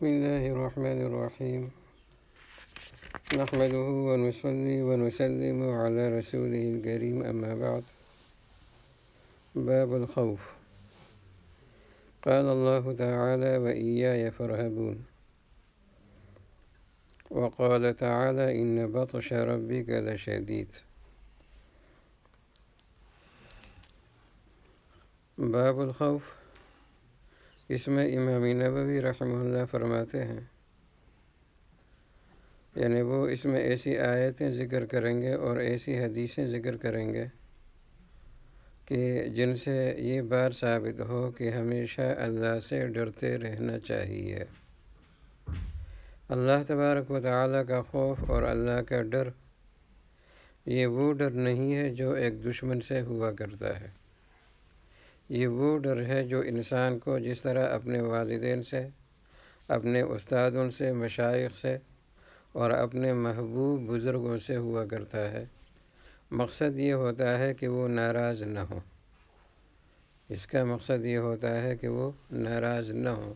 بسم الله الرحمن الرحيم نحمده ونصلي ونسلم على رسوله الكريم أما بعد. باب الخوف. قال الله تعالى وإياي فارهبون، وقال تعالى إن بطش ربك لشديد. باب الخوف، اس میں امام نبوی رحمہ اللہ فرماتے ہیں، یعنی وہ اس میں ایسی آیتیں ذکر کریں گے اور ایسی حدیثیں ذکر کریں گے کہ جن سے یہ بات ثابت ہو کہ ہمیشہ اللہ سے ڈرتے رہنا چاہیے۔ اللہ تبارک و تعالیٰ کا خوف اور اللہ کا ڈر، یہ وہ ڈر نہیں ہے جو ایک دشمن سے ہوا کرتا ہے، یہ وہ ڈر ہے جو انسان کو جس طرح اپنے والدین سے، اپنے استادوں سے، مشائخ سے اور اپنے محبوب بزرگوں سے ہوا کرتا ہے۔ مقصد یہ ہوتا ہے کہ وہ ناراض نہ ہو، اس کا مقصد یہ ہوتا ہے کہ وہ ناراض نہ ہو۔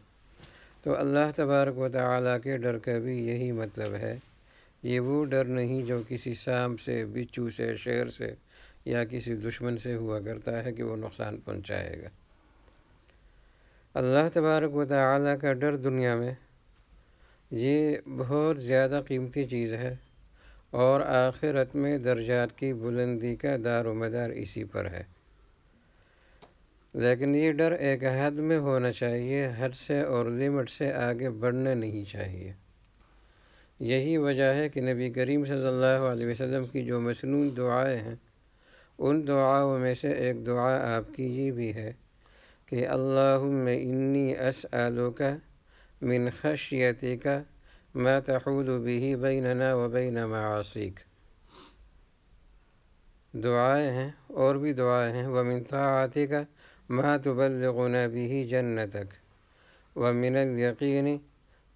تو اللہ تبارک و تعالیٰ کے ڈر کا بھی یہی مطلب ہے، یہ وہ ڈر نہیں جو کسی سانپ سے، بچھو سے، شیر سے یا کسی دشمن سے ہوا کرتا ہے کہ وہ نقصان پہنچائے گا۔ اللہ تبارک و تعالیٰ کا ڈر دنیا میں یہ بہت زیادہ قیمتی چیز ہے، اور آخرت میں درجات کی بلندی کا دار و مدار اسی پر ہے۔ لیکن یہ ڈر ایک حد میں ہونا چاہیے، حد سے اور لمٹ سے آگے بڑھنا نہیں چاہیے۔ یہی وجہ ہے کہ نبی کریم صلی اللہ علیہ وسلم کی جو مسنون دعائیں ہیں، ان دعاؤں میں سے ایک دعا آپ کی یہ بھی ہے کہ اللہم انی اسألک من خشیتک ما تحول به بیننا و بین معاصیک۔ دعائیں ہیں اور بھی دعائیں ہیں، ومن طاعتک ما تبلغنا به جنتک ومن الیقین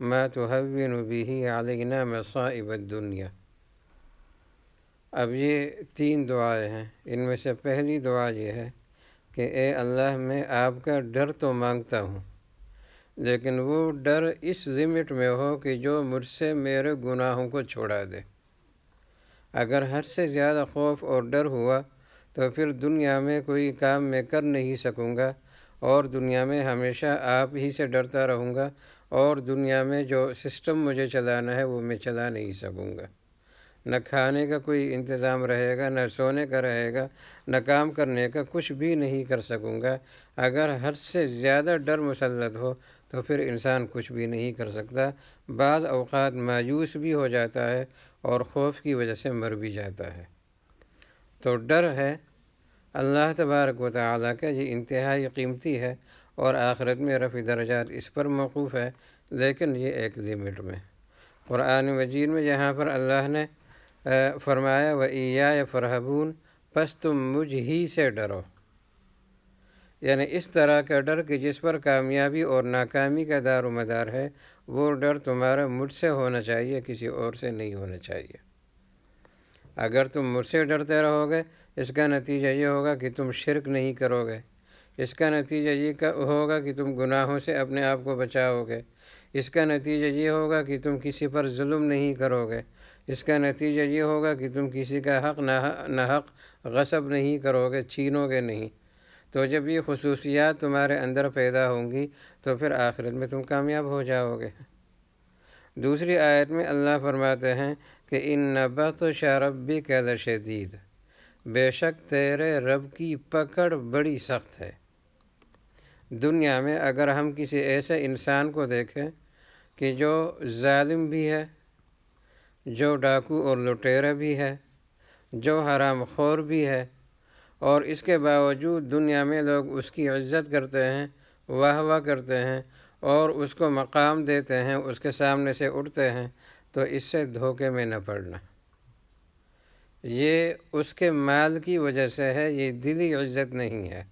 ما تهون به علینا مصائب الدنیا۔ اب یہ تین دعائیں ہیں، ان میں سے پہلی دعا یہ ہے کہ اے اللہ، میں آپ کا ڈر تو مانگتا ہوں، لیکن وہ ڈر اس لمٹ میں ہو کہ جو مجھ سے میرے گناہوں کو چھوڑا دے۔ اگر حد سے زیادہ خوف اور ڈر ہوا تو پھر دنیا میں کوئی کام میں کر نہیں سکوں گا، اور دنیا میں ہمیشہ آپ ہی سے ڈرتا رہوں گا، اور دنیا میں جو سسٹم مجھے چلانا ہے وہ میں چلا نہیں سکوں گا۔ نہ کھانے کا کوئی انتظام رہے گا، نہ سونے کا رہے گا، نہ کام کرنے کا، کچھ بھی نہیں کر سکوں گا۔ اگر حد سے زیادہ ڈر مسلط ہو تو پھر انسان کچھ بھی نہیں کر سکتا، بعض اوقات مایوس بھی ہو جاتا ہے اور خوف کی وجہ سے مر بھی جاتا ہے۔ تو ڈر ہے اللہ تبارک و تعالیٰ کا، یہ انتہائی قیمتی ہے، اور آخرت میں رفع درجات اس پر موقوف ہے، لیکن یہ ایک لمٹ میں۔ قرآن مجید میں جہاں پر اللہ نے فرمایا وَإِيَّايَ فَارْهَبُونَ، پس تم مجھ ہی سے ڈرو، یعنی اس طرح کا ڈر کہ جس پر کامیابی اور ناکامی کا دار و مدار ہے، وہ ڈر تمہارا مجھ سے ہونا چاہیے، کسی اور سے نہیں ہونا چاہیے۔ اگر تم مجھ سے ڈرتے رہو گے، اس کا نتیجہ یہ ہوگا کہ تم شرک نہیں کرو گے، اس کا نتیجہ یہ ہوگا کہ تم گناہوں سے اپنے آپ کو بچاؤ گے، اس کا نتیجہ یہ ہوگا کہ تم کسی پر ظلم نہیں کرو گے، اس کا نتیجہ یہ ہوگا کہ تم کسی کا حق ناحق غصب نہیں کرو گے، چھینو گے نہیں۔ تو جب یہ خصوصیات تمہارے اندر پیدا ہوں گی تو پھر آخرت میں تم کامیاب ہو جاؤ گے۔ دوسری آیت میں اللہ فرماتے ہیں کہ ان بطش ربک لشدید، بے شک تیرے رب کی پکڑ بڑی سخت ہے۔ دنیا میں اگر ہم کسی ایسے انسان کو دیکھیں کہ جو ظالم بھی ہے، جو ڈاکو اور لٹیرا بھی ہے، جو حرام خور بھی ہے، اور اس کے باوجود دنیا میں لوگ اس کی عزت کرتے ہیں، واہ واہ کرتے ہیں، اور اس کو مقام دیتے ہیں، اس کے سامنے سے اٹھتے ہیں، تو اس سے دھوکے میں نہ پڑنا۔ یہ اس کے مال کی وجہ سے ہے، یہ دلی عزت نہیں ہے۔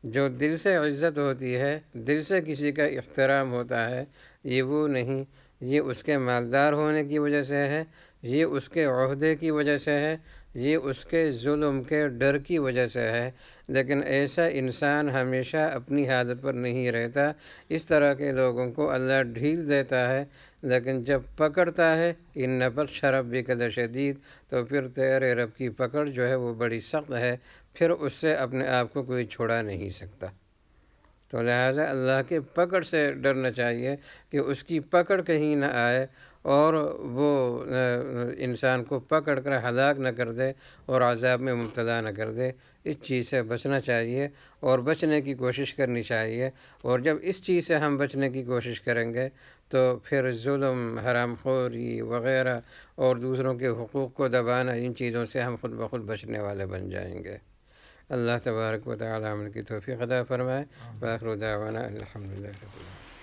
جو دل سے عزت ہوتی ہے، دل سے کسی کا احترام ہوتا ہے، یہ وہ نہیں، یہ اس کے مالدار ہونے کی وجہ سے ہے، یہ اس کے عہدے کی وجہ سے ہے، یہ اس کے ظلم کے ڈر کی وجہ سے ہے، لیکن ایسا انسان ہمیشہ اپنی حالت پر نہیں رہتا۔ اس طرح کے لوگوں کو اللہ ڈھیل دیتا ہے، لیکن جب پکڑتا ہے ان بطش ربک لشدید، تو پھر تیرے رب کی پکڑ جو ہے وہ بڑی سخت ہے، پھر اس سے اپنے آپ کو کوئی چھڑا نہیں سکتا۔ تو لہٰذا اللہ کے پکڑ سے ڈرنا چاہیے کہ اس کی پکڑ کہیں نہ آئے اور وہ انسان کو پکڑ کر ہلاک نہ کر دے اور عذاب میں مبتلا نہ کر دے۔ اس چیز سے بچنا چاہیے اور بچنے کی کوشش کرنی چاہیے، اور جب اس چیز سے ہم بچنے کی کوشش کریں گے تو پھر ظلم، حرام خوری وغیرہ اور دوسروں کے حقوق کو دبانا، ان چیزوں سے ہم خود بخود بچنے والے بن جائیں گے۔ اللہ تبارک و تعالی عمل کی توفیق عطا فرمائے۔ وآخر دعوانا الحمدللہ رب العالمین۔